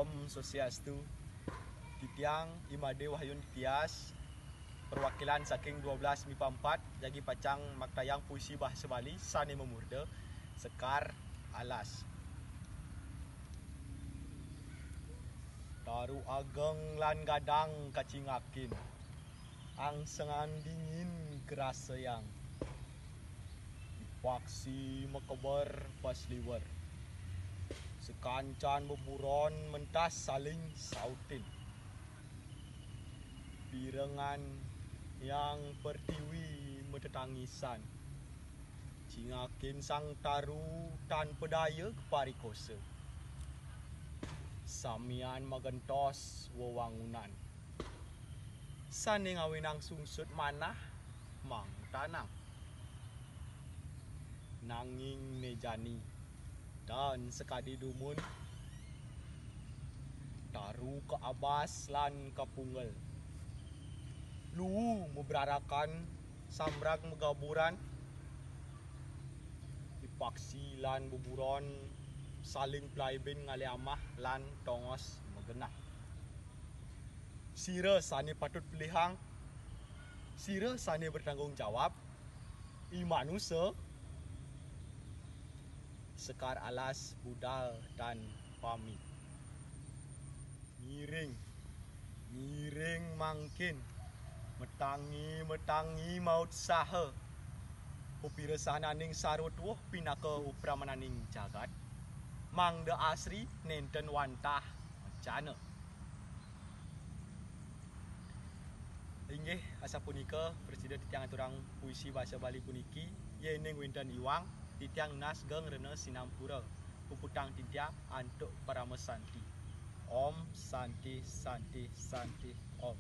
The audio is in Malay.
Om Swastiastu. Titiang Imade Wahyun Tias, perwakilan saking 12 MIPA 4 Jagi Pacang Maktayang Puisi Bahasa Bali Sani Memurda Sekar Alas. Taru ageng lan gadang kacingakin, angsengan dingin gerasa yang paksi mekeber pasliwer, sekancan beburon mentas saling sautin, pirengan yang pertiwi metetangisan, cingakin sang taru tanpa daya keparikosa, samian magentos wewangunan, saning awinang sungsut manah mang tanang, nanging nejani dan sekadi dumun, taru ke abas lan kapungel, lu meberarakan samrag megaburan, dipaksi lan buburon saling plaibin ngali amah lan tongos megenah. Sira sane patut pelihang, sira sane bertanggung jawab, manusia, Sekar Alas budal dan pamit. Ngiring mangkin, metangi maut saha, pupirasananing sarutwuh pinaka upramananing jagat, mangda asri nenten wantah macana. Inggih asapunika Presiden titiang aturang puisi bahasa Bali puniki yening winten iwang titiang nas geng rena sinampura puputang titiang antuk paramesanti. Om Santi Santi Santi Om.